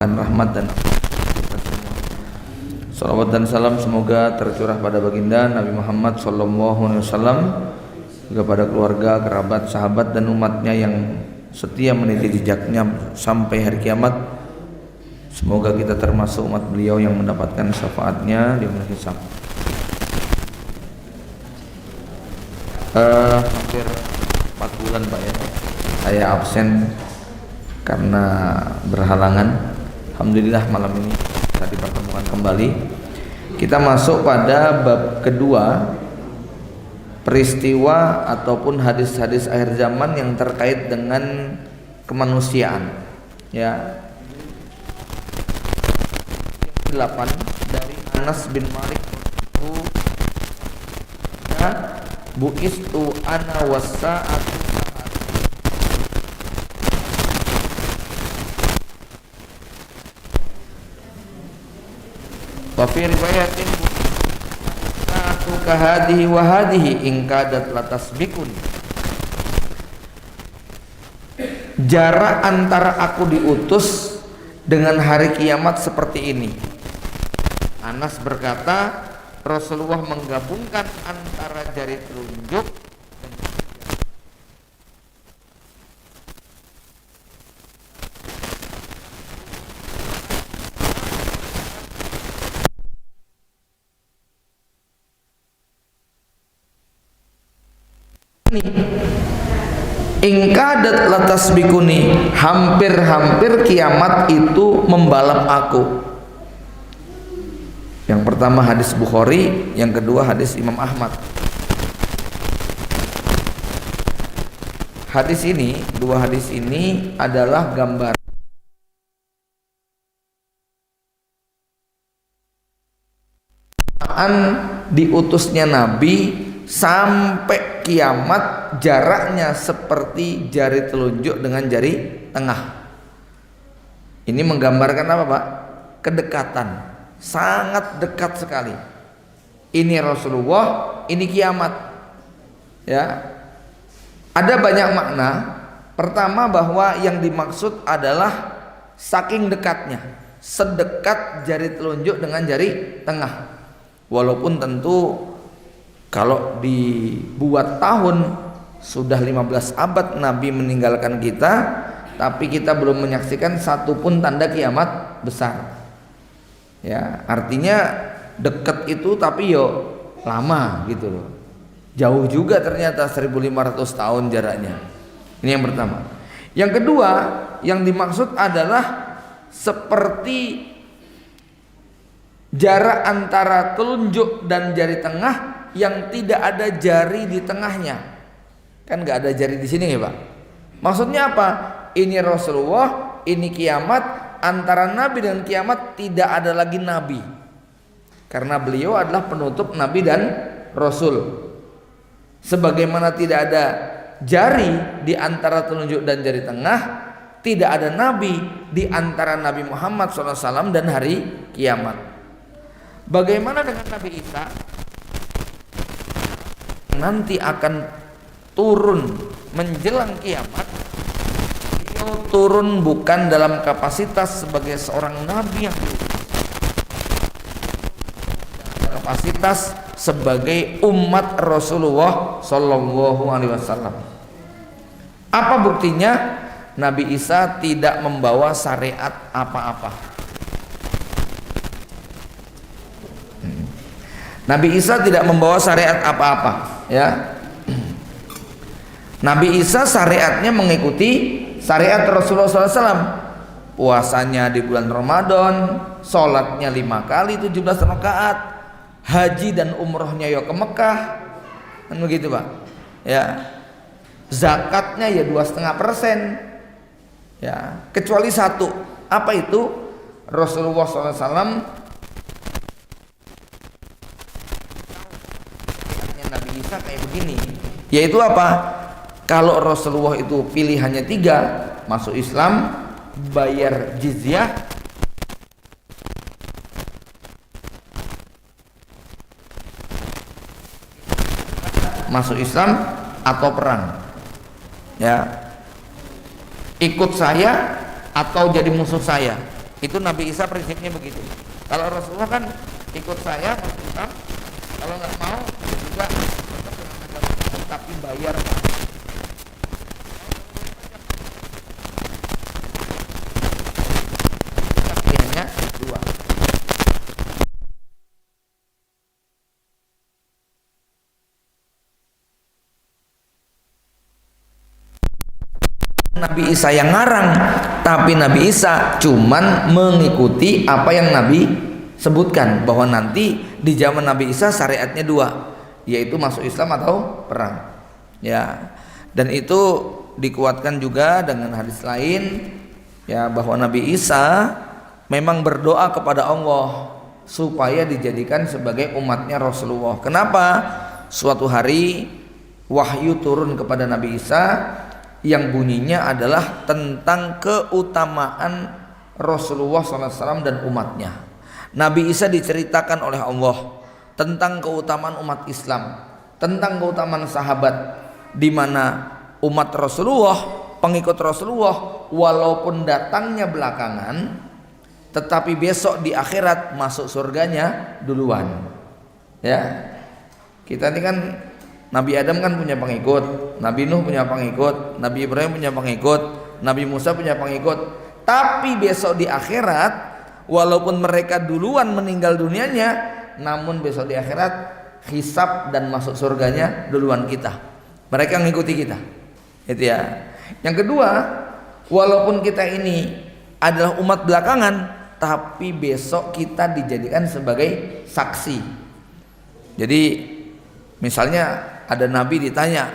dan rahmat dan kita semua. Salawat dan salam semoga tercurah pada baginda Nabi Muhammad SAW, juga pada keluarga, kerabat, sahabat dan umatnya yang setia meniti jejaknya sampai hari kiamat. Semoga kita termasuk umat beliau yang mendapatkan syafaatnya di yaumul hisab. Hampir 4 bulan Pak ya, saya absen karena berhalangan. Alhamdulillah malam ini kita dipertemukan kembali. Kita masuk pada bab kedua, peristiwa ataupun hadis-hadis akhir zaman yang terkait dengan kemanusiaan. Ya. 8 dari Anas bin Malik bu'istu ana wasa'atu wa fi riwayatin sa'atu kahadihi wa hadihi in kadat latasbikun. Jarak antara aku diutus dengan hari kiamat seperti ini. Anas berkata, Rasulullah menggabungkan antara jari telunjuk ingkadat latasbikuni, hampir-hampir kiamat itu membalap aku. Yang pertama hadis Bukhari, yang kedua hadis Imam Ahmad. Hadis ini, dua hadis ini adalah gambar diutusnya Nabi sampai kiamat, jaraknya seperti jari telunjuk dengan jari tengah. Ini menggambarkan apa Pak? Kedekatan, sangat dekat sekali. Ini Rasulullah, ini kiamat. Ya, ada banyak makna. Pertama bahwa yang dimaksud adalah saking dekatnya, sedekat jari telunjuk dengan jari tengah. Walaupun tentu kalau dibuat tahun sudah 15 abad Nabi meninggalkan kita, tapi kita belum menyaksikan satupun tanda kiamat besar. Ya, artinya dekat itu tapi yo lama gitu loh. Jauh juga ternyata 1500 tahun jaraknya. Ini yang pertama. Yang kedua, yang dimaksud adalah seperti jarak antara telunjuk dan jari tengah yang tidak ada jari di tengahnya. Kan nggak ada jari di sini ya Pak. Maksudnya apa? Ini Rasulullah, ini kiamat. Antara Nabi dan kiamat tidak ada lagi Nabi, karena beliau adalah penutup Nabi dan Rasul. Sebagaimana tidak ada jari di antara telunjuk dan jari tengah, tidak ada Nabi di antara Nabi Muhammad SAW dan hari kiamat. Bagaimana dengan Nabi Isa? Nanti akan turun menjelang kiamat. Beliau turun bukan dalam kapasitas sebagai seorang nabi yang kapasitas sebagai umat Rasulullah Sallallahu Alaihi Wasallam. Apa buktinya? Nabi Isa tidak membawa syariat apa-apa. Nabi Isa tidak membawa syariat apa-apa, ya. Nabi Isa syariatnya mengikuti syariat Rasulullah SAW. Puasanya di bulan Ramadan, sholatnya 5 kali 17 rakaat, haji dan umrohnya ya ke Mekah, kan begitu Pak. Ya, zakatnya ya 2,5%. Ya, kecuali satu. Apa itu? Rasulullah SAW Nabi Isa kayak begini, yaitu apa? Kalau Rasulullah itu pilihannya 3, masuk Islam, bayar jizyah, masuk Islam atau perang. Ya, ikut saya atau jadi musuh saya. Itu Nabi Isa prinsipnya begitu. Kalau Rasulullah kan ikut saya masuk Islam, kalau nggak mau ya juga tetap dengan agama tapi bayar. Pilihannya dua. Nabi Isa yang ngarang, tapi Nabi Isa cuman mengikuti apa yang Nabi sebutkan, bahwa nanti di zaman Nabi Isa syariatnya dua, yaitu masuk Islam atau perang. Ya, dan itu dikuatkan juga dengan hadis lain, ya, bahwa Nabi Isa memang berdoa kepada Allah supaya dijadikan sebagai umatnya Rasulullah. Kenapa? Suatu hari wahyu turun kepada Nabi Isa yang bunyinya adalah tentang keutamaan Rasulullah SAW dan umatnya. Nabi Isa diceritakan oleh Allah tentang keutamaan umat Islam, tentang keutamaan sahabat, di mana umat Rasulullah, pengikut Rasulullah, walaupun datangnya belakangan, tetapi besok di akhirat masuk surganya duluan. Ya, kita ini kan Nabi Adam kan punya pengikut, Nabi Nuh punya pengikut, Nabi Ibrahim punya pengikut, Nabi Musa punya pengikut. Tapi besok di akhirat, walaupun mereka duluan meninggal dunianya, namun besok di akhirat hisab dan masuk surganya duluan kita. Mereka mengikuti kita. Itu ya. Yang kedua, walaupun kita ini adalah umat belakangan, tapi besok kita dijadikan sebagai saksi. Jadi misalnya ada nabi ditanya,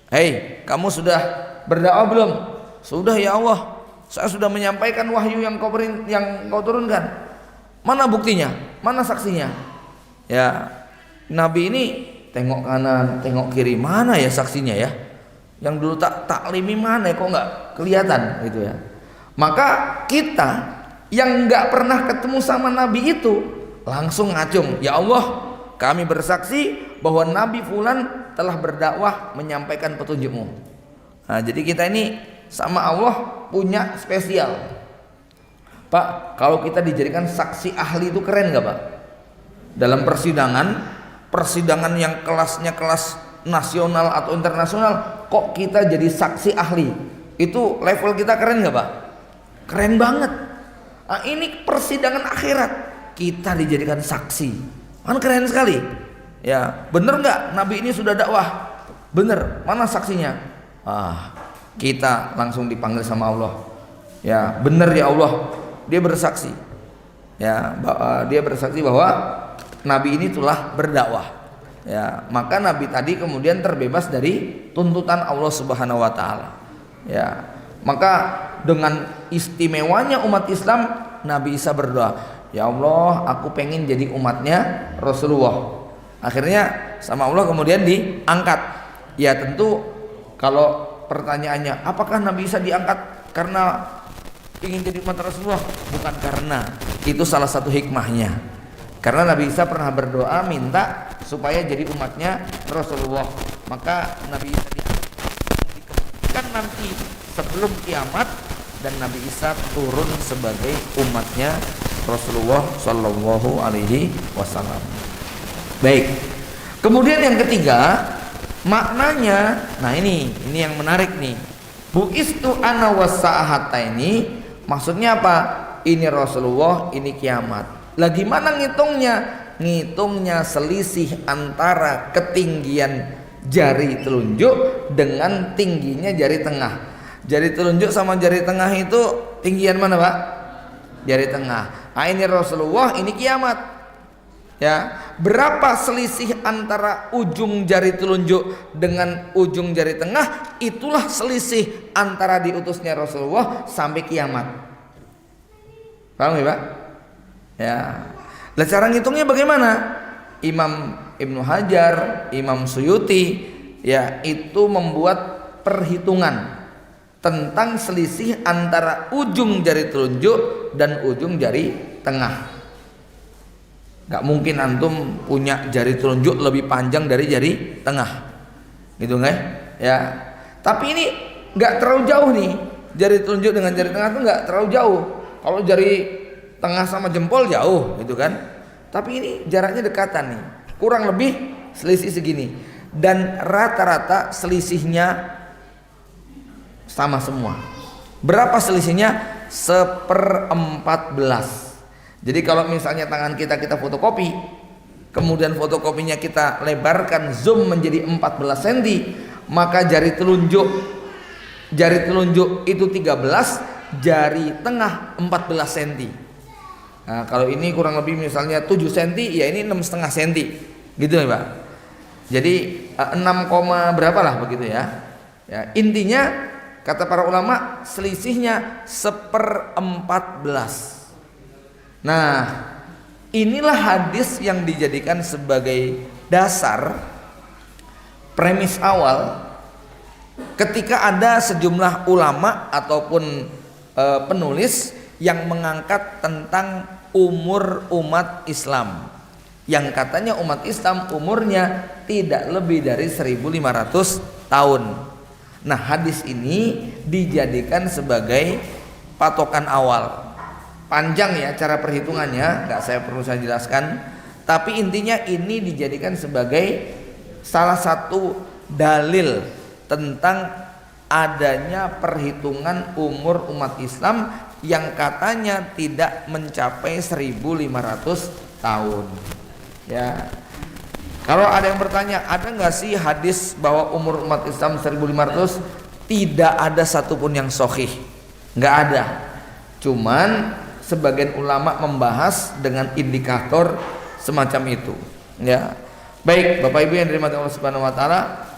"Hei, kamu sudah berdakwah belum?" "Sudah ya Allah, saya sudah menyampaikan wahyu yang kau turunkan." "Mana buktinya? Mana saksinya?" Ya, nabi ini tengok kanan, tengok kiri, mana ya saksinya ya? Yang dulu taklimi mana ya, kok nggak kelihatan gitu ya. Maka kita yang nggak pernah ketemu sama nabi itu langsung ngacung, "Ya Allah, kami bersaksi bahwa Nabi Fulan telah berdakwah menyampaikan petunjukmu." Nah, jadi kita ini sama Allah punya spesial. Pak, kalau kita dijadikan saksi ahli itu keren gak Pak? Dalam persidangan yang kelasnya kelas nasional atau internasional, kok kita jadi saksi ahli? Itu level kita keren gak Pak? Keren banget. Nah, ini persidangan akhirat, kita dijadikan saksi. Kan keren sekali. Ya, bener nggak Nabi ini sudah dakwah? Bener. Mana saksinya? Kita langsung dipanggil sama Allah. Ya, bener ya Allah. Dia bersaksi. Ya, dia bersaksi bahwa Nabi ini telah berdakwah. Ya, maka Nabi tadi kemudian terbebas dari tuntutan Allah Subhanahu Wa Taala. Ya, maka dengan istimewanya umat Islam, Nabi Isa berdoa, "Ya Allah, aku pengen jadi umatnya Rasulullah." Akhirnya sama Allah kemudian diangkat. Ya tentu kalau pertanyaannya, apakah Nabi Isa diangkat karena ingin jadi umat Rasulullah? Bukan karena. Itu salah satu hikmahnya. Karena Nabi Isa pernah berdoa minta supaya jadi umatnya Rasulullah. Maka Nabi Isa dikembalikan nanti sebelum kiamat, dan Nabi Isa turun sebagai umatnya Rasulullah Shallallahu Alaihi Wasallam. Baik. Kemudian yang ketiga, maknanya, nah ini yang menarik nih. Bu'istu ana wasa'ahata ini maksudnya apa? Ini Rasulullah, ini kiamat. Lah gimana ngitungnya? Ngitungnya selisih antara ketinggian jari telunjuk dengan tingginya jari tengah. Jari telunjuk sama jari tengah itu tinggian mana Pak? Jari tengah. Nah, ini Rasulullah, ini kiamat. Ya, berapa selisih antara ujung jari telunjuk dengan ujung jari tengah? Itulah selisih antara diutusnya Rasulullah sampai kiamat. Paham ya Pak? Ya. Lah cara ngitungnya bagaimana? Imam Ibnu Hajar, Imam Suyuti, ya itu membuat perhitungan tentang selisih antara ujung jari telunjuk dan ujung jari tengah. Gak mungkin antum punya jari telunjuk lebih panjang dari jari tengah, gitu nggak? Ya. Tapi ini nggak terlalu jauh nih, jari telunjuk dengan jari tengah itu nggak terlalu jauh. Kalau jari tengah sama jempol jauh gitu kan. Tapi ini jaraknya dekatan nih. Kurang lebih selisih segini. Dan rata-rata selisihnya sama semua. Berapa selisihnya? 1/14. Jadi kalau misalnya tangan kita fotokopi, kemudian fotokopinya kita lebarkan, zoom menjadi 14 cm, maka jari telunjuk itu 13, jari tengah 14 cm. Nah, kalau ini kurang lebih misalnya 7 cm, ya ini 6,5 cm. Gitu ya, Pak. Jadi 6, berapa lah begitu ya. Ya, intinya kata para ulama selisihnya 1/14. Nah, inilah hadis yang dijadikan sebagai dasar premis awal ketika ada sejumlah ulama ataupun penulis yang mengangkat tentang umur umat Islam, yang katanya umat Islam umurnya tidak lebih dari 1500 tahun. Nah, hadis ini dijadikan sebagai patokan awal. Panjang ya cara perhitungannya, nggak perlu saya jelaskan. Tapi intinya ini dijadikan sebagai salah satu dalil tentang adanya perhitungan umur umat Islam yang katanya tidak mencapai 1500 tahun. Ya. Kalau ada yang bertanya, ada nggak sih hadis bahwa umur umat Islam 1500? Tidak ada satupun yang sahih, nggak ada. Cuman sebagian ulama membahas dengan indikator semacam itu. Ya, baik Bapak Ibu yang dirahmati Allah Subhanahu Wa Taala.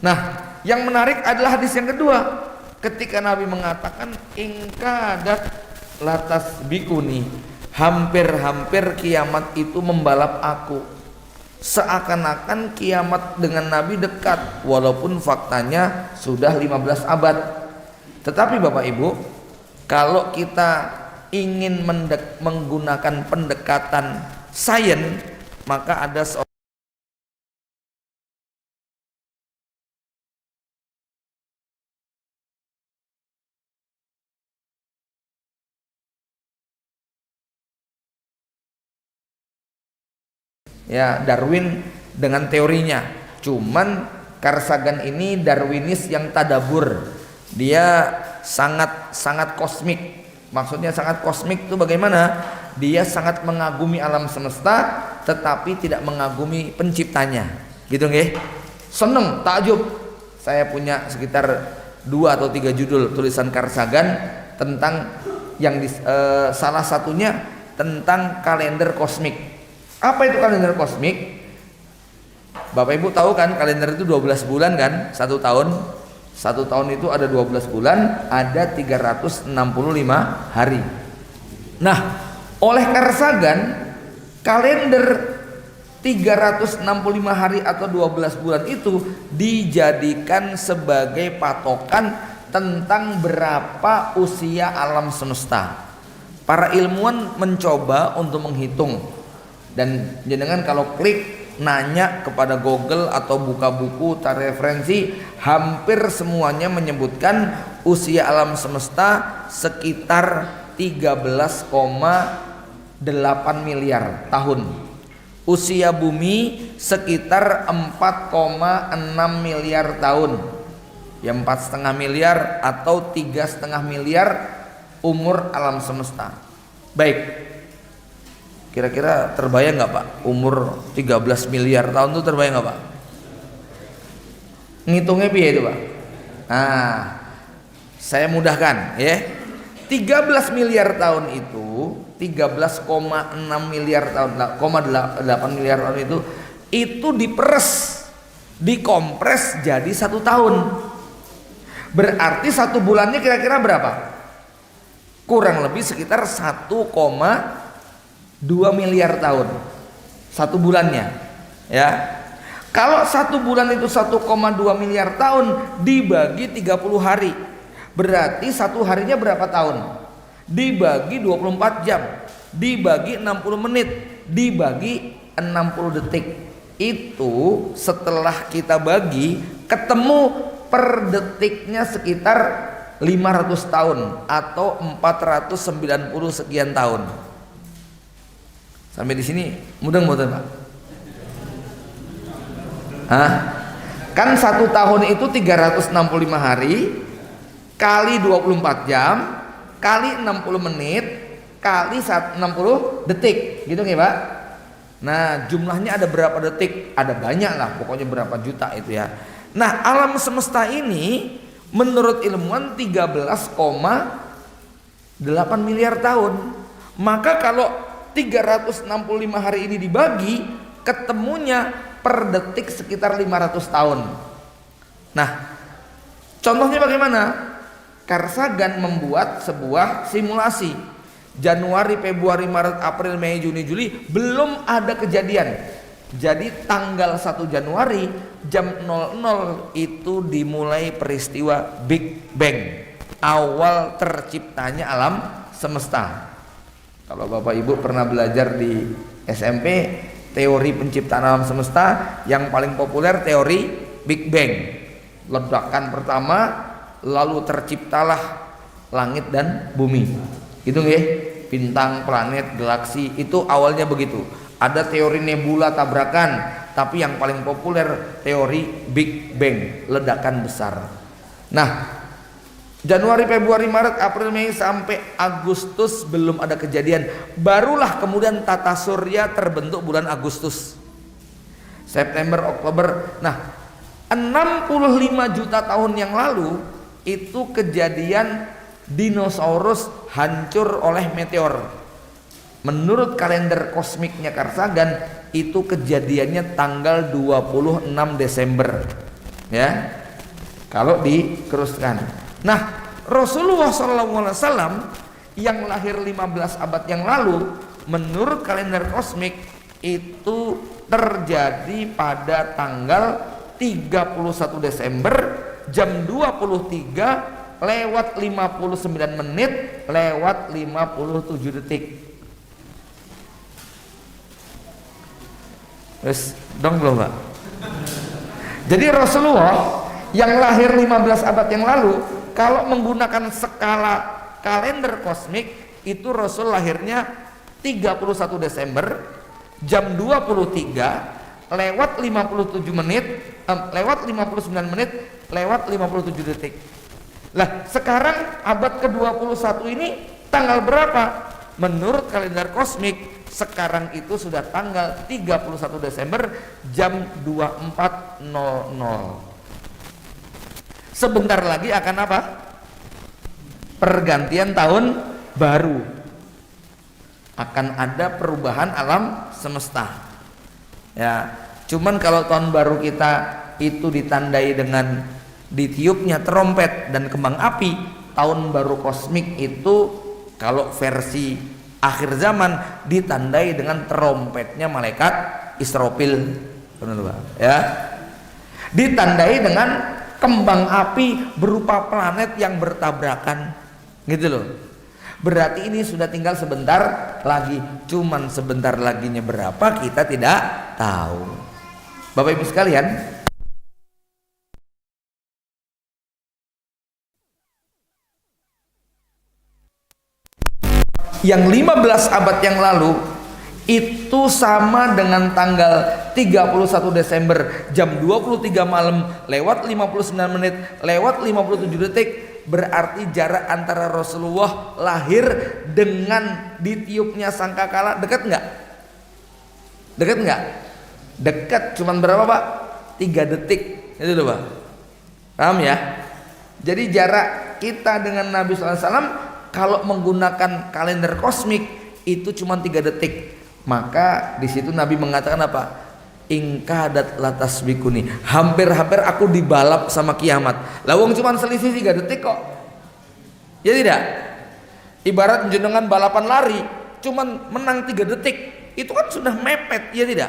Nah, yang menarik adalah hadis yang kedua, ketika Nabi mengatakan ingkadat latas bikuni, hampir-hampir kiamat itu membalap aku. Seakan-akan kiamat dengan Nabi dekat, walaupun faktanya sudah 15 abad. Tetapi Bapak Ibu, kalau kita ingin menggunakan pendekatan sains, maka ada ya Darwin dengan teorinya. Cuman Carl Sagan ini Darwinis yang tadabur. Dia sangat kosmik. Maksudnya sangat kosmik itu bagaimana? Dia sangat mengagumi alam semesta tetapi tidak mengagumi penciptanya. Gitu nggih? Seneng, takjub. Saya punya sekitar 2 atau 3 judul tulisan Carl Sagan tentang yang salah satunya tentang kalender kosmik. Apa itu kalender kosmik? Bapak Ibu tahu kan kalender itu 12 bulan kan? 1 tahun. 1 tahun itu ada 12 bulan, ada 365 hari. Nah, oleh Carl Sagan, kalender 365 hari atau 12 bulan itu dijadikan sebagai patokan tentang berapa usia alam semesta. Para ilmuwan mencoba untuk menghitung, dan jenengan kalau klik nanya kepada Google atau buka buku cari referensi, hampir semuanya menyebutkan usia alam semesta sekitar 13,8 miliar tahun. Usia bumi sekitar 4,6 miliar tahun. Ya 4,5 miliar atau 3,5 miliar umur alam semesta. Baik. Kira-kira terbayang nggak Pak? Umur 13 miliar tahun itu terbayang nggak Pak? Ngitungnya piye itu Pak? Nah, saya mudahkan ya. 13 miliar tahun itu 13,6 miliar tahun, 8 miliar tahun itu diperes, dikompres jadi 1 tahun. Berarti 1 bulannya kira-kira berapa? Kurang lebih sekitar 1,2 miliar tahun 1 bulannya, ya. Kalau 1 bulan itu 1,2 miliar tahun dibagi 30 hari, berarti 1 harinya berapa tahun? Dibagi 24 jam, dibagi 60 menit, dibagi 60 detik. Itu setelah kita bagi, ketemu per detiknya sekitar 500 tahun atau 490 sekian tahun. Sampai di sini mudeng mboten Pak? Hah? Kan 1 tahun itu 365 hari kali 24 jam kali 60 menit kali 60 detik gitu nggih Pak? Nah jumlahnya ada berapa detik? Ada banyak lah, pokoknya berapa juta itu ya. Nah alam semesta ini menurut ilmuwan 13,8 miliar tahun. Maka kalau 365 hari ini dibagi, ketemunya per detik sekitar 500 tahun. Nah contohnya bagaimana? Carl Sagan membuat sebuah simulasi. Januari, Februari, Maret, April, Mei, Juni, Juli belum ada kejadian. Jadi tanggal 1 Januari jam 00 itu dimulai peristiwa Big Bang, awal terciptanya alam semesta. Kalau Bapak Ibu pernah belajar di SMP teori penciptaan alam semesta, yang paling populer teori Big Bang. Ledakan pertama, lalu terciptalah langit dan bumi. Gitu nggih? Bintang, planet, galaksi itu awalnya begitu. Ada teori nebula tabrakan, tapi yang paling populer teori Big Bang, ledakan besar. Nah, Januari, Februari, Maret, April, Mei sampai Agustus belum ada kejadian. Barulah kemudian tata surya terbentuk bulan Agustus. September, Oktober. Nah, 65 juta tahun yang lalu itu kejadian dinosaurus hancur oleh meteor. Menurut kalender kosmiknya Carl Sagan itu kejadiannya tanggal 26 Desember ya, kalau diteruskan. Nah Rasulullah SAW yang lahir 15 abad yang lalu menurut kalender kosmik itu terjadi pada tanggal 31 Desember jam 23 lewat 59 menit lewat 57 detik. Terus dong belum Pak? Jadi Rasulullah yang lahir 15 abad yang lalu kalau menggunakan skala kalender kosmik itu Rasul lahirnya 31 Desember jam 23 lewat 57 menit lewat 59 menit lewat 57 detik. Lah sekarang abad ke-21 ini tanggal berapa? Menurut kalender kosmik sekarang itu sudah tanggal 31 Desember jam 24.00. Sebentar lagi akan apa? Pergantian tahun baru. Akan ada perubahan alam semesta. Ya, cuman kalau tahun baru kita itu ditandai dengan ditiupnya trompet dan kembang api, tahun baru kosmik itu kalau versi akhir zaman ditandai dengan trompetnya malaikat Israfil, ya, ditandai dengan kembang api berupa planet yang bertabrakan, gitu loh. Berarti ini sudah tinggal sebentar lagi, cuman sebentar laginya berapa kita tidak tahu. Bapak Ibu sekalian, yang 15 abad yang lalu itu sama dengan tanggal 31 Desember jam 23 malam lewat 59 menit lewat 57 detik. Berarti jarak antara Rasulullah lahir dengan ditiupnya sangkakala dekat nggak? Dekat nggak? Dekat, cuman berapa Pak? 3 detik itu loh Pak. Paham ya? Jadi jarak kita dengan Nabi SAW kalau menggunakan kalender kosmik itu cuma 3 detik. Maka di situ Nabi mengatakan apa? Ingkadat latas bikuni, hampir-hampir aku dibalap sama kiamat. Lawang cuma selisih 3 detik kok. Ya tidak? Ibarat jenengan balapan lari cuman menang 3 detik, itu kan sudah mepet, ya tidak?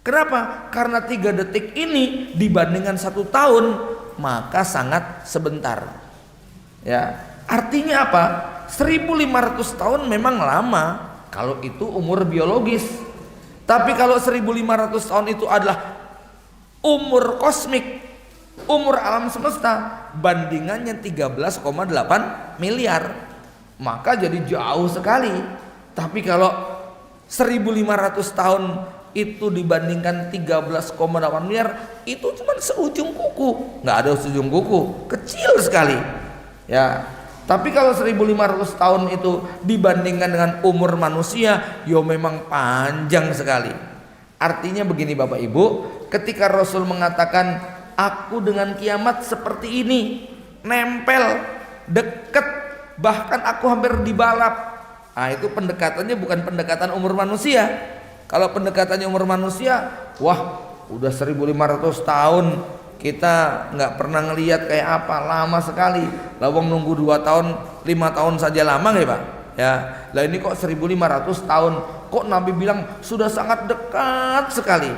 Kenapa? Karena 3 detik ini dibandingkan 1 tahun maka sangat sebentar. Ya. Artinya apa? 1500 tahun memang lama kalau itu umur biologis. Tapi kalau 1500 tahun itu adalah umur kosmik, umur alam semesta, bandingannya 13,8 miliar. Maka jadi jauh sekali. Tapi kalau 1.500 tahun itu dibandingkan 13,8 miliar itu cuma seujung kuku, nggak ada seujung kuku, kecil sekali ya. Tapi kalau 1.500 tahun itu dibandingkan dengan umur manusia, yo memang panjang sekali. Artinya begini Bapak Ibu, ketika Rasul mengatakan aku dengan kiamat seperti ini, nempel, deket, bahkan aku hampir dibalap. Nah itu pendekatannya bukan pendekatan umur manusia. Kalau pendekatannya umur manusia, wah udah 1.500 tahun kita nggak pernah ngelihat kayak apa, lama sekali. Lawang nunggu 2 tahun, 5 tahun saja lama nggak Pak? Ya, lah ini kok 1.500 tahun, kok Nabi bilang sudah sangat dekat sekali.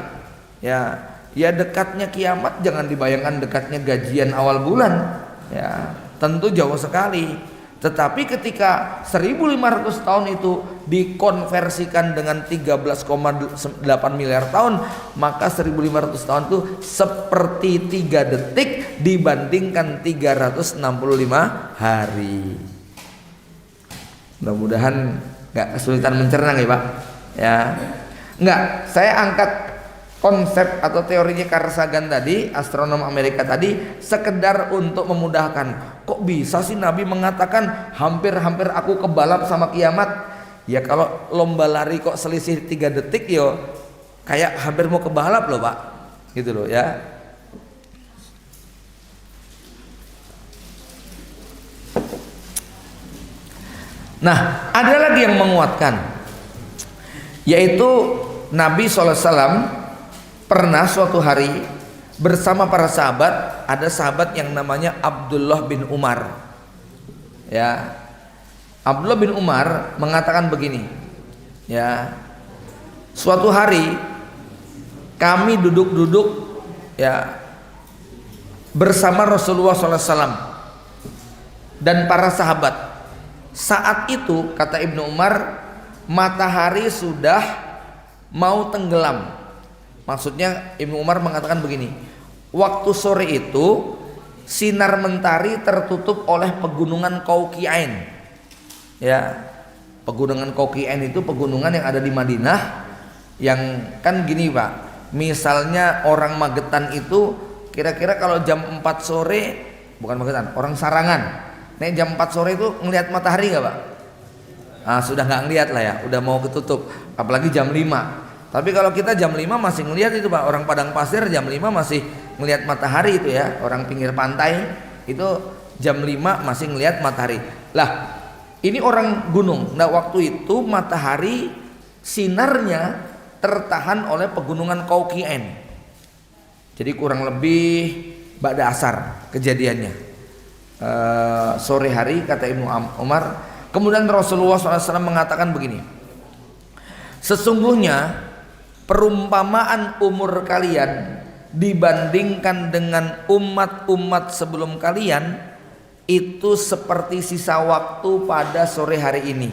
Ya, ya dekatnya kiamat jangan dibayangkan dekatnya gajian awal bulan. Ya, tentu jauh sekali. Tetapi ketika 1.500 tahun itu dikonversikan dengan 13,8 miliar tahun, maka 1.500 tahun itu seperti 3 detik dibandingkan 365 hari. Mudah-mudahan nggak kesulitan mencerna ya Pak. Ya, nggak. Saya angkat konsep atau teorinya Carl Sagan tadi, astronom Amerika tadi, sekedar untuk memudahkan. Kok bisa sih Nabi mengatakan hampir-hampir aku kebalap sama kiamat? Ya kalau lomba lari kok selisih 3 detik yo kayak hampir mau kebalap loh Pak. Gitu loh ya. Nah, ada lagi yang menguatkan, yaitu Nabi SAW pernah suatu hari bersama para sahabat. Ada sahabat yang namanya Abdullah bin Umar. Ya, Abdullah bin Umar mengatakan begini. Ya, suatu hari kami duduk-duduk ya bersama Rasulullah SAW dan para sahabat. Saat itu kata Ibnu Umar, matahari sudah mau tenggelam. Maksudnya Ibnu Umar mengatakan begini, waktu sore itu sinar mentari tertutup oleh pegunungan Qauqiain. Ya, pegunungan Qauqiain itu pegunungan yang ada di Madinah, yang kan gini Pak, misalnya orang Magetan itu kira-kira kalau jam 4 sore, bukan Magetan, orang Sarangan, nih jam 4 sore itu ngelihat matahari nggak Pak? Ah, sudah nggak ngelihat lah ya, udah mau ketutup, apalagi jam 5. Tapi kalau kita jam 5 masih ngelihat itu Pak, orang Padang Pasir jam 5 masih ngelihat matahari itu ya, orang pinggir pantai itu jam 5 masih ngelihat matahari. Lah, ini orang gunung. Nah, waktu itu matahari sinarnya tertahan oleh pegunungan Qauqiain. Jadi kurang lebih ba'da asar kejadiannya. Sore hari kata Ibnu Umar. Kemudian Rasulullah SAW mengatakan begini, sesungguhnya perumpamaan umur kalian dibandingkan dengan umat-umat sebelum kalian itu seperti sisa waktu pada sore hari ini.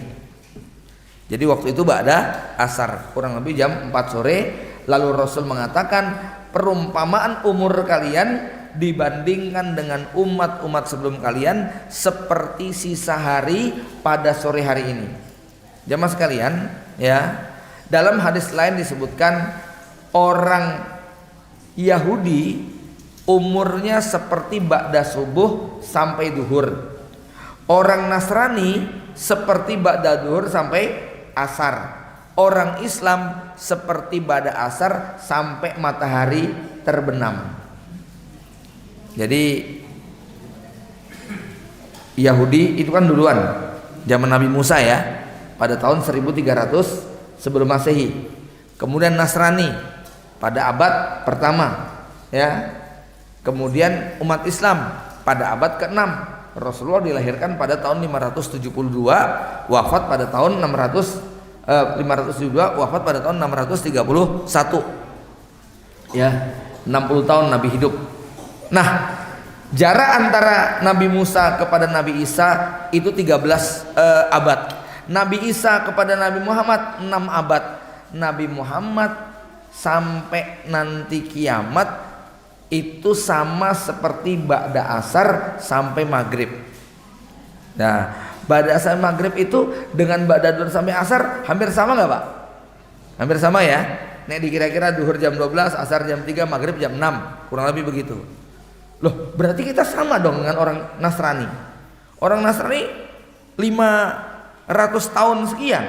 Jadi waktu itu ba'da asar, kurang lebih jam 4 sore. Lalu Rasul mengatakan perumpamaan umur kalian dibandingkan dengan umat-umat sebelum kalian seperti sisa hari pada sore hari ini. Jamaah sekalian ya, dalam hadis lain disebutkan orang Yahudi umurnya seperti ba'da subuh sampai duhur, orang Nasrani seperti ba'da duhur sampai asar, orang Islam seperti ba'da asar sampai matahari terbenam. Jadi Yahudi itu kan duluan, zaman Nabi Musa ya, pada tahun 1300 sebelum Masehi. Kemudian Nasrani pada abad pertama ya. Kemudian umat Islam pada abad ke-6. Rasulullah dilahirkan pada tahun 572, wafat pada tahun 572, wafat pada tahun 631. Ya, 60 tahun Nabi hidup. Nah, jarak antara Nabi Musa kepada Nabi Isa itu 13 abad. Nabi Isa kepada Nabi Muhammad 6 abad. Nabi Muhammad sampai nanti kiamat itu sama seperti ba'da asar sampai maghrib. Nah, ba'da asar maghrib itu dengan ba'da duhur sampai asar hampir sama nggak Pak? Hampir sama ya. Nek dikira-kira duhur jam 12, asar jam 3, maghrib jam 6, kurang lebih begitu. Loh, berarti kita sama dong dengan orang Nasrani. Orang Nasrani 500 tahun sekian,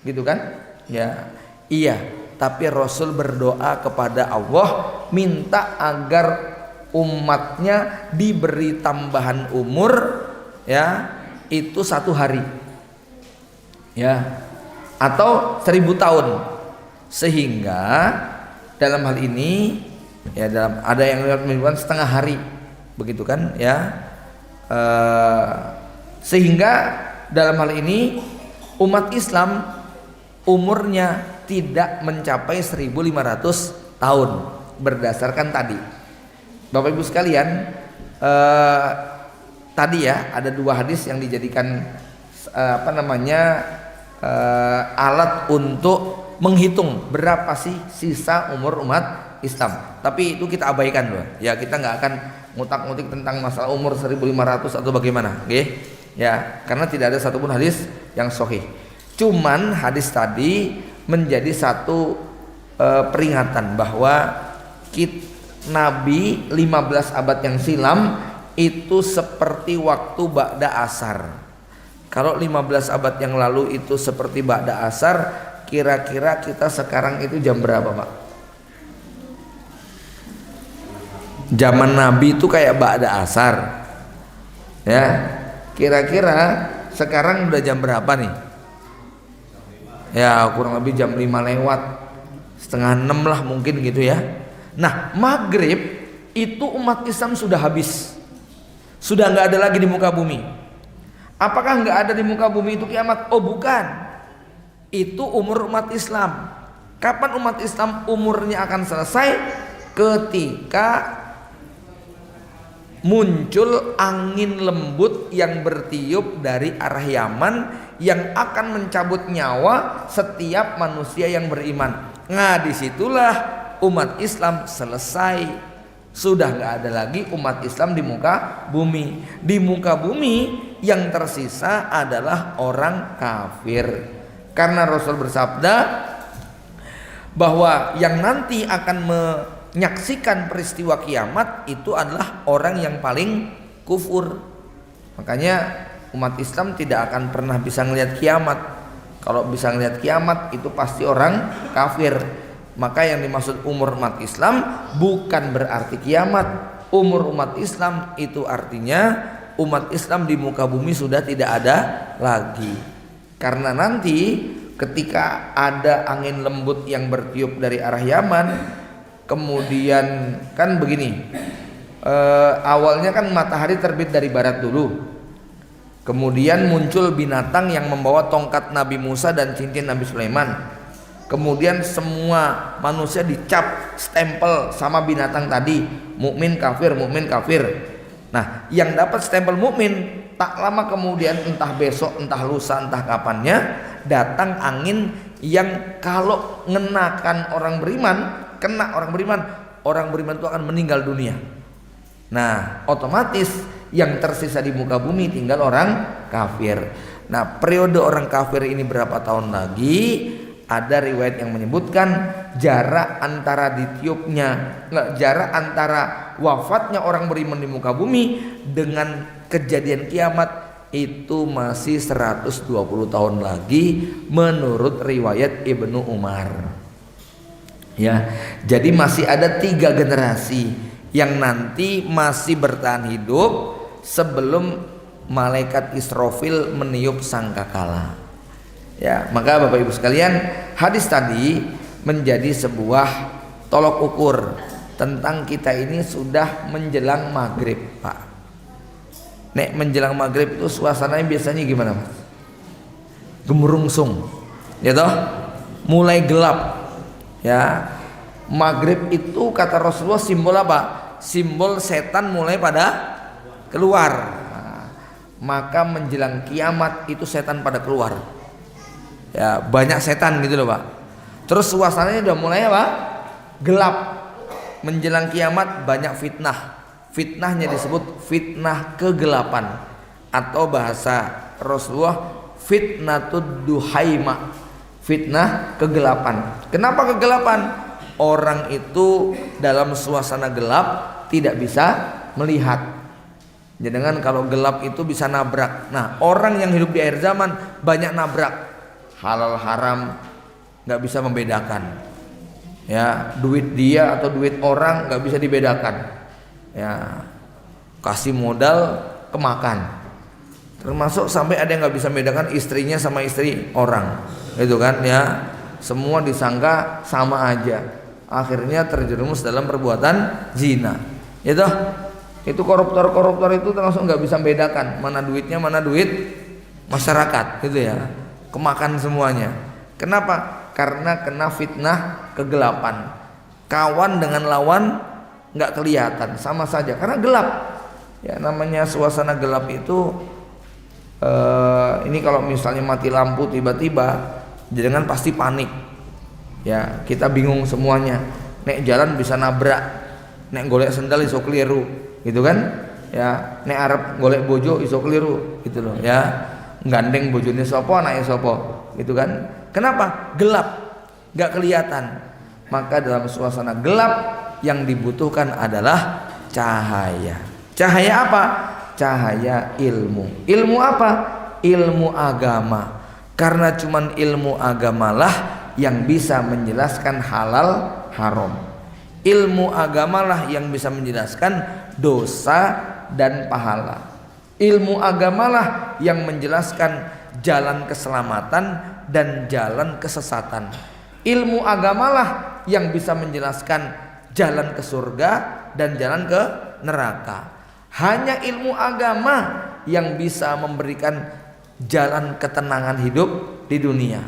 gitu kan? Ya, iya. Tapi Rasul berdoa kepada Allah, minta agar umatnya diberi tambahan umur, ya, itu 1 hari, ya, atau 1000 tahun. Sehingga dalam hal ini, ya, dalam ada yang menyebutkan setengah hari, begitu kan, ya. Sehingga dalam hal ini umat Islam umurnya tidak mencapai 1500 tahun berdasarkan tadi. Bapak Ibu sekalian, tadi ya ada 2 hadis yang dijadikan alat untuk menghitung berapa sih sisa umur umat Islam. Tapi itu kita abaikan loh. Ya, kita nggak akan ngutak-ngutik tentang masalah umur 1500 atau bagaimana, oke? Ya, karena tidak ada satupun hadis yang sahih. Cuman hadis tadi menjadi satu peringatan bahwa Nabi 15 abad yang silam itu seperti waktu ba'da asar. Kalau 15 abad yang lalu itu seperti ba'da asar, kira-kira kita sekarang itu jam berapa, Pak? Zaman Nabi itu kayak ba'da asar. Ya. Kira-kira sekarang udah jam berapa nih? Ya, kurang lebih jam 5 lewat, setengah 6 lah mungkin gitu ya. Nah, maghrib itu umat Islam sudah habis, sudah nggak ada lagi di muka bumi. Apakah nggak ada di muka bumi itu kiamat? Oh bukan, itu umur umat Islam. Kapan umat Islam umurnya akan selesai? Ketika muncul angin lembut yang bertiup dari arah Yaman yang akan mencabut nyawa setiap manusia yang beriman. Nah, disitulah umat Islam selesai. Sudah nggak ada lagi umat Islam di muka bumi. Di muka bumi yang tersisa adalah orang kafir. Karena Rasul bersabda bahwa yang nanti akan menyaksikan peristiwa kiamat itu adalah orang yang paling kufur. Makanya umat Islam tidak akan pernah bisa melihat kiamat. Kalau bisa melihat kiamat itu pasti orang kafir. Maka yang dimaksud umur umat Islam bukan berarti kiamat. Umur umat Islam itu artinya umat Islam di muka bumi sudah tidak ada lagi. Karena nanti ketika ada angin lembut yang bertiup dari arah Yaman, kemudian kan begini, awalnya kan matahari terbit dari barat dulu, kemudian muncul binatang yang membawa tongkat Nabi Musa dan cincin Nabi Sulaiman. Kemudian semua manusia dicap stempel sama binatang tadi, mukmin kafir, mukmin kafir. Nah, yang dapat stempel mukmin tak lama kemudian, entah besok, entah lusa, entah kapannya, datang angin yang kalau ngenakan orang beriman, kena orang beriman itu akan meninggal dunia. Nah, otomatis yang tersisa di muka bumi tinggal orang kafir. Nah, periode orang kafir ini berapa tahun lagi? Ada riwayat yang menyebutkan jarak antara jarak antara wafatnya orang beriman di muka bumi dengan kejadian kiamat itu masih 120 tahun lagi menurut riwayat Ibnu Umar. Ya, jadi masih ada 3 generasi yang nanti masih bertahan hidup sebelum malaikat Israfil meniup sangkakala. Ya, maka Bapak Ibu sekalian, hadis tadi menjadi sebuah tolok ukur tentang kita ini sudah menjelang maghrib, Pak. Nek menjelang maghrib itu suasananya biasanya gimana, Mas? Gemerungsung, ya toh? Mulai gelap. Ya, maghrib itu kata Rasulullah simbol apa? Simbol setan mulai pada keluar. Nah, maka menjelang kiamat itu setan pada keluar. Ya, banyak setan gitu loh, Pak. Terus suasananya udah mulai apa? Gelap. Menjelang kiamat banyak fitnah. Fitnahnya disebut fitnah kegelapan, atau bahasa Rasulullah fitnatud duhaima. fitnah kegelapan. Kenapa kegelapan? Orang itu dalam suasana gelap tidak bisa melihat. Jangan kalau gelap itu bisa nabrak. Nah, orang yang hidup di akhir zaman banyak nabrak. Halal haram nggak bisa membedakan. Ya, duit dia atau duit orang nggak bisa dibedakan. Ya, kasih modal kemakan. Termasuk sampai ada yang nggak bisa membedakan istrinya sama istri orang. Itu kan ya. Semua disangka sama aja. Akhirnya terjerumus dalam perbuatan zina. Itu koruptor itu langsung nggak bisa membedakan mana duitnya mana duit masyarakat gitu ya, kemakan semuanya. Kenapa? Karena kena fitnah kegelapan. Kawan dengan lawan nggak kelihatan, sama saja karena gelap. Ya namanya suasana gelap itu ini kalau misalnya mati lampu tiba-tiba, jangan pasti panik. Ya kita bingung semuanya. Nek jalan bisa nabrak, nek golek sendal iso keliru. Gitu kan ya, nek arep golek bojo iso keliru gitu loh ya, gandeng bojone sapa anake sapa gitu kan. Kenapa? Gelap, nggak kelihatan. Maka dalam suasana gelap yang dibutuhkan adalah cahaya. Cahaya apa? Cahaya ilmu. Ilmu apa? Ilmu agama. Karena cuman ilmu agamalah yang bisa menjelaskan halal haram. Ilmu agamalah yang bisa menjelaskan dosa dan pahala. Ilmu agamalah yang menjelaskan jalan keselamatan dan jalan kesesatan. Ilmu agamalah yang bisa menjelaskan jalan ke surga dan jalan ke neraka. Hanya ilmu agama yang bisa memberikan jalan ketenangan hidup di dunia.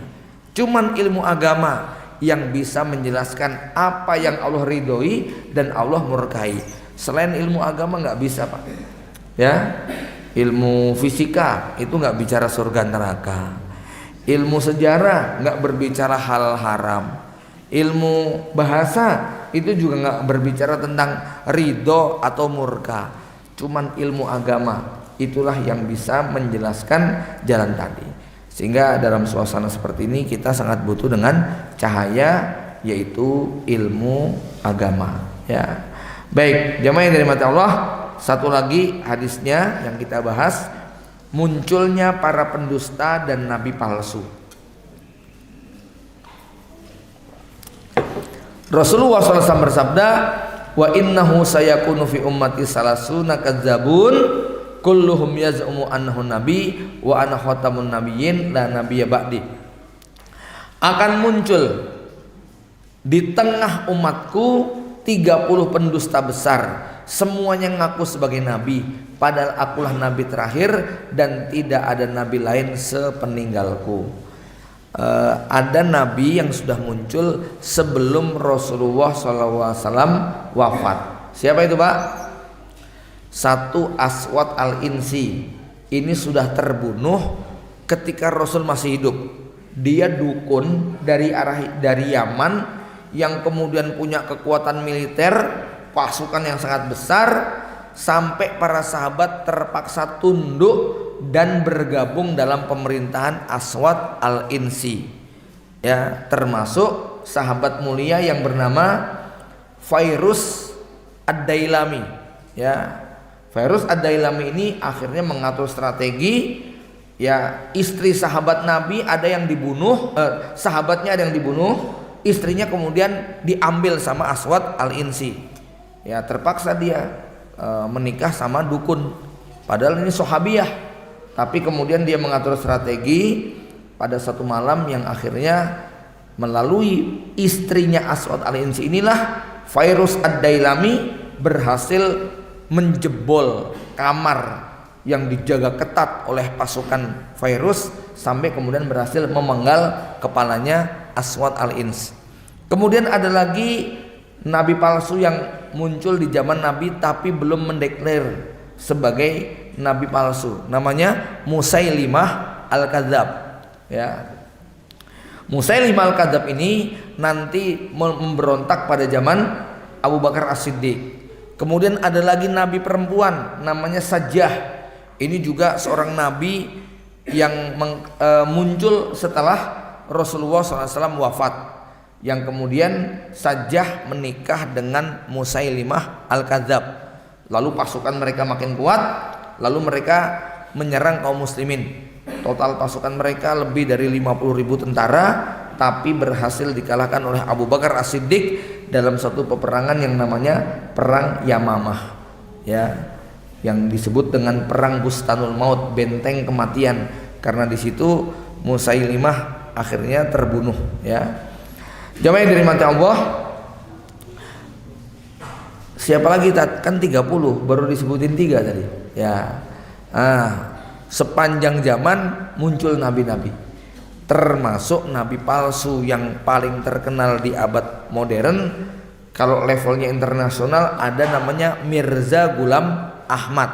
Cuman ilmu agama yang bisa menjelaskan apa yang Allah ridhoi dan Allah murkai. Selain ilmu agama nggak bisa Pak. Ya, ilmu fisika itu nggak bicara surga neraka. Ilmu sejarah nggak berbicara halal haram. Ilmu bahasa itu juga nggak berbicara tentang ridho atau murka. Cuman ilmu agama itulah yang bisa menjelaskan jalan tadi. Sehingga dalam suasana seperti ini kita sangat butuh dengan cahaya, yaitu ilmu agama ya. Baik, jamaah yang dirahmati Allah, satu lagi hadisnya yang kita bahas, munculnya para pendusta dan nabi palsu. Rasulullah SAW bersabda, wa innahu sayakunu fi ummati salasuna kadzabun kulluhum yaz'umu annahu nabi wa ana khatamun nabiyyin la nabiyya ba'di. Akan muncul di tengah umatku 30 pendusta besar, semuanya ngaku sebagai nabi, padahal akulah nabi terakhir dan tidak ada nabi lain sepeninggalku. Ada nabi yang sudah muncul sebelum Rasulullah SAW wafat. Siapa itu Pak? Satu Aswad al-Insi. Ini sudah terbunuh ketika Rasul masih hidup. Dia dukun dari Yaman yang kemudian punya kekuatan militer, pasukan yang sangat besar, sampai para sahabat terpaksa tunduk dan bergabung dalam pemerintahan Aswad al-Insi. Ya, termasuk sahabat mulia yang bernama Fairuz ad-Dailami. Ya, Fairuz ad-Dailami ini akhirnya mengatur strategi. Ya, istri sahabat Nabi ada yang dibunuh, sahabatnya ada yang dibunuh, istrinya kemudian diambil sama Aswad al-Insi. Ya, terpaksa dia menikah sama dukun. Padahal ini sahabiyah, tapi kemudian dia mengatur strategi pada satu malam yang akhirnya melalui istrinya Aswad al-Insi inilah Fairuz ad-Dailami berhasil menjebol kamar yang dijaga ketat oleh pasukan Fairuz sampai kemudian berhasil memenggal kepalanya Aswad al-Ins. Kemudian ada lagi nabi palsu yang muncul di zaman Nabi tapi belum mendeklar sebagai nabi palsu. Namanya Musailimah al-Kadzab. Ya. Musailimah al-Kadzab ini nanti memberontak pada zaman Abu Bakar As-Siddiq. Kemudian ada lagi nabi perempuan namanya Sajjah. Ini juga seorang nabi yang muncul setelah Rasulullah SAW wafat, yang kemudian Sajjah menikah dengan Musailimah Al-Kadzab. Lalu pasukan mereka makin kuat, lalu mereka menyerang kaum muslimin. Total pasukan mereka lebih dari 50.000 tentara, tapi berhasil dikalahkan oleh Abu Bakar As-Siddiq dalam satu peperangan yang namanya Perang Yamamah, ya, yang disebut dengan Perang Bustanul Maut, benteng kematian, karena di situ Musailimah akhirnya terbunuh, ya. Jamaah yang dirahmati Allah, siapa lagi kan 30, baru disebutin 3 tadi, ya. Sepanjang zaman muncul nabi-nabi, termasuk nabi palsu yang paling terkenal di abad modern. Kalau levelnya internasional ada namanya Mirza Ghulam Ahmad,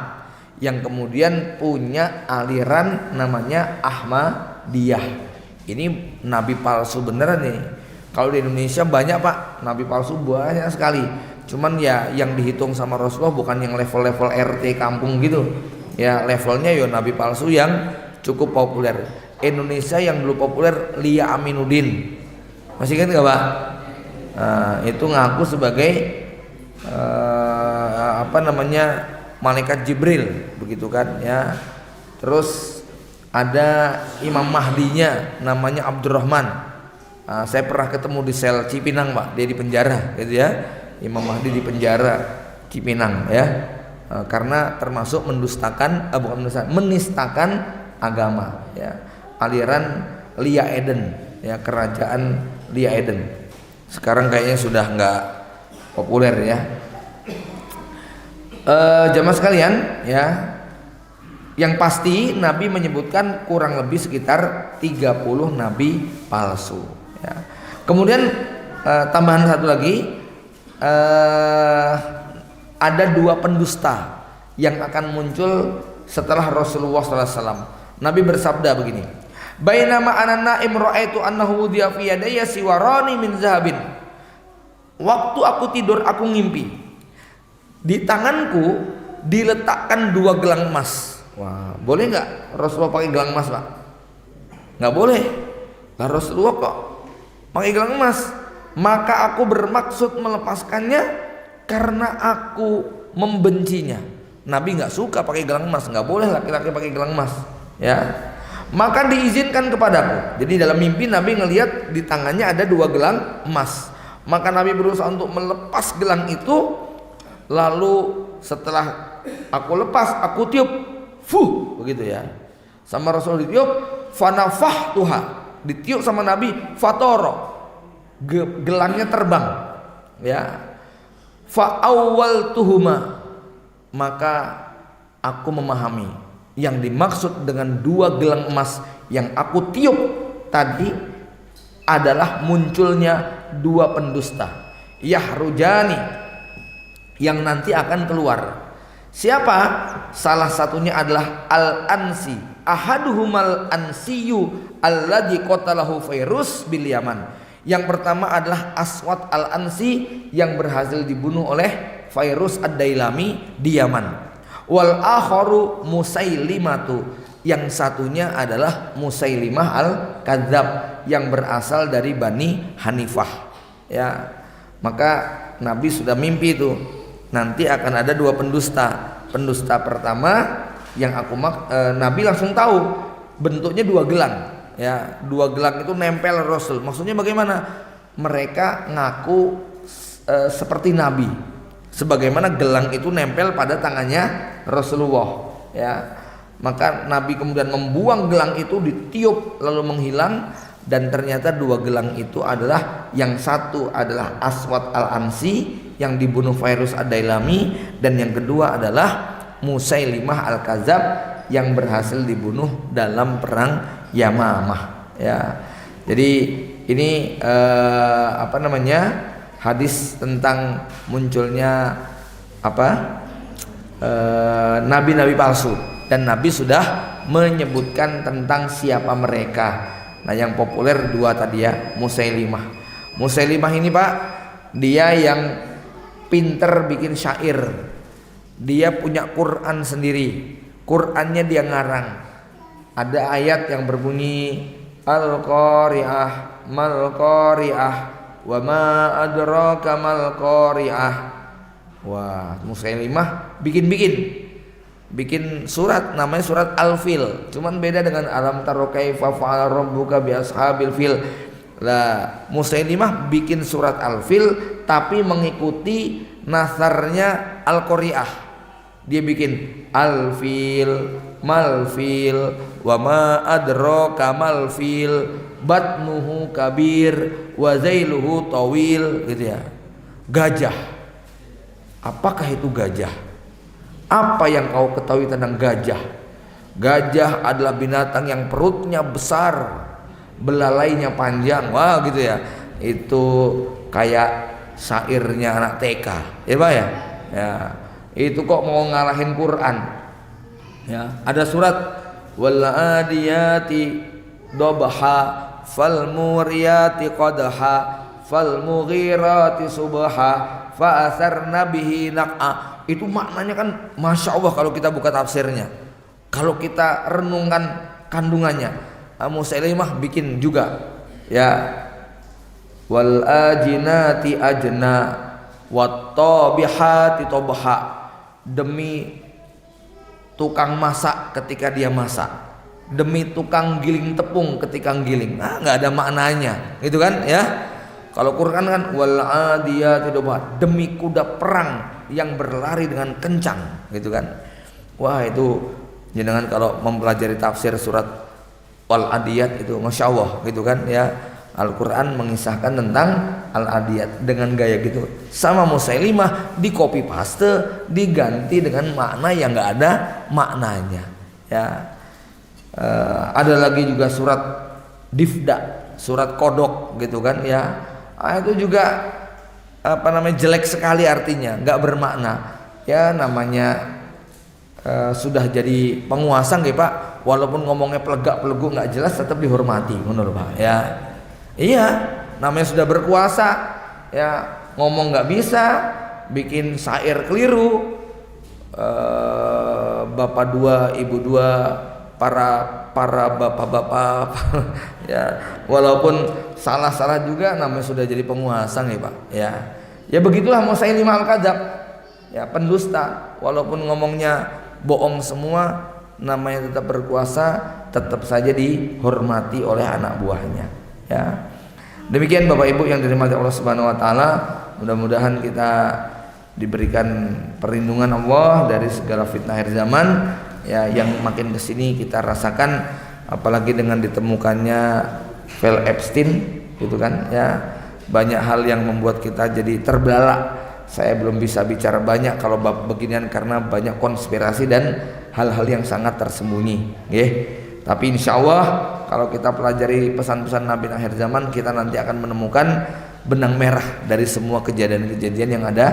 yang kemudian punya aliran namanya Ahmadiyah. Ini nabi palsu beneran nih. Kalau di Indonesia banyak Pak, nabi palsu banyak sekali. Cuman ya yang dihitung sama Rasulullah bukan yang level-level RT kampung gitu. Ya levelnya ya nabi palsu yang cukup populer. Indonesia yang dulu populer Lia Aminuddin. Masih ingat nggak Pak? Itu ngaku sebagai malaikat Jibril, begitu kan ya. Terus ada Imam Mahdinya namanya Abdurrahman. Saya pernah ketemu di sel Cipinang Pak, dia di penjara gitu ya. Imam Mahdi di penjara Cipinang ya, karena termasuk menistakan agama ya. Aliran Lia Eden ya, kerajaan Lia Eden. Sekarang kayaknya sudah nggak populer ya. Jamaah sekalian ya, yang pasti Nabi menyebutkan kurang lebih sekitar 30 nabi palsu ya. Kemudian tambahan satu lagi, ada 2 pendusta yang akan muncul setelah Rasulullah SAW. Nabi bersabda begini, bainama ana naim ra'aitu annahu wudiya fi yadayya siwarani min zahabin. Waktu aku tidur aku ngimpi, di tanganku diletakkan 2 gelang emas. Wah, boleh nggak Rasulullah pakai gelang emas Pak? Nggak boleh. Lah Rasulullah kok pakai gelang emas? Maka aku bermaksud melepaskannya karena aku membencinya. Nabi nggak suka pakai gelang emas, nggak boleh laki-laki pakai gelang emas, ya. Maka diizinkan kepadaku. Jadi dalam mimpi Nabi ngelihat di tangannya ada 2 gelang emas. Maka Nabi berusaha untuk melepas gelang itu. Lalu setelah aku lepas, aku tiup, begitu ya. Sama Rasul ditiup, fanafahtuha, ditiup sama Nabi, fatoro, gelangnya terbang, ya. Fa'awwaltuhuma, maka aku memahami yang dimaksud dengan 2 gelang emas yang aku tiup tadi adalah munculnya 2 pendusta, yahrujani, yang nanti akan keluar. Siapa? Salah satunya adalah Al-Ansi, ahaduhumal ansiyu alladzi qatalahu Fairuz bil Yaman. Yang pertama adalah Aswad Al-Ansi yang berhasil dibunuh oleh Fairuz Ad-Dailami di Yaman. Wal akharu Musailimatu, yang satunya adalah Musailimah Al-Kadzab yang berasal dari Bani Hanifah. Ya, maka Nabi sudah mimpi itu. Nanti akan ada 2 pendusta. Pendusta pertama yang Nabi langsung tahu bentuknya 2 gelang. Ya, 2 gelang itu nempel Rasul. Maksudnya bagaimana? Mereka ngaku seperti Nabi. Sebagaimana gelang itu nempel pada tangannya Rasulullah. Ya, maka Nabi kemudian membuang gelang itu, ditiup lalu menghilang. Dan ternyata 2 gelang itu adalah, yang satu adalah Aswad Al-Ansi yang dibunuh Fairuz Ad-Dailami, dan yang kedua adalah Musailimah Al-Kadzab yang berhasil dibunuh dalam perang Yamamah ya. Jadi ini hadis tentang munculnya nabi-nabi palsu, dan Nabi sudah menyebutkan tentang siapa mereka. Nah, yang populer 2 tadi ya, Musailimah. Musailimah ini Pak, dia yang pinter bikin syair. Dia punya Quran sendiri. Qurannya dia ngarang. Ada ayat yang berbunyi Al-Qari'ah mal Qari'ah wa ma adraka mal Qari'ah. Wah, Musailimah bikin surat namanya surat Al-Fil. Cuman beda dengan alam tara kaifa fa'ala rabbuka bi ashabil fil. Lah, Musailimah bikin surat Al-Fil tapi mengikuti nasarnya Al-Qari'ah. Dia bikin Al-Fil Malfil wa ma adraka malfil batnuhu kabir wa zailuhu tawil, gitu ya. Gajah. Apakah itu gajah? Apa yang kau ketahui tentang gajah? Gajah adalah binatang yang perutnya besar, belalainya panjang. Wah, gitu ya. Itu kayak syairnya anak TK. Ya, Pak ya? Ya. Itu kok mau ngalahin Quran. Ya, ada surat wal adiyati dobha fal muriyati qadha fal mughirati subha fa asarna bihi naq'a. Itu maknanya kan Masya Allah kalau kita buka tafsirnya, kalau kita renungkan kandungannya. Musailimah bikin juga ya, wal ajinati ajna wat tabihati tabha, demi tukang masak ketika dia masak, demi tukang giling tepung ketika giling. Nggak ada maknanya, gitu kan ya. Kalau Quran kan wal adiyati dobha, demi kuda perang yang berlari dengan kencang, gitu kan. Wah, itu jenengan kalau mempelajari tafsir surat wal adiyat itu Masya Allah, gitu kan ya. Al-Quran mengisahkan tentang Al-Adiyat dengan gaya gitu. Sama Musailimah di copy paste, diganti dengan makna yang nggak ada maknanya ya. Ada lagi juga surat Difda, surat kodok, gitu kan ya. Itu juga jelek sekali artinya, nggak bermakna ya. Namanya sudah jadi penguasa nggih Pak, walaupun ngomongnya pelegak pelegu nggak jelas tetap dihormati, menurut Pak ya. Iya, namanya sudah berkuasa ya, ngomong nggak bisa, bikin syair keliru, bapak dua ibu dua, para bapak-bapak ya, walaupun salah-salah juga namanya sudah jadi penguasa nih Pak ya. Ya begitulah Musailimah al-Kadzab ya, pendusta, walaupun ngomongnya bohong semua, namanya tetap berkuasa, tetap saja dihormati oleh anak buahnya ya. Demikian Bapak Ibu yang dirahmati Allah Subhanahu wa taala, mudah-mudahan kita diberikan perlindungan Allah dari segala fitnah akhir zaman ya, yang makin kesini kita rasakan, apalagi dengan ditemukannya file Epstein, gitu kan ya. Banyak hal yang membuat kita jadi terbelalak. Saya belum bisa bicara banyak kalau bab beginian karena banyak konspirasi dan hal-hal yang sangat tersembunyi nggih. Tapi insya Allah kalau kita pelajari pesan-pesan Nabi akhir zaman, kita nanti akan menemukan benang merah dari semua kejadian-kejadian yang ada.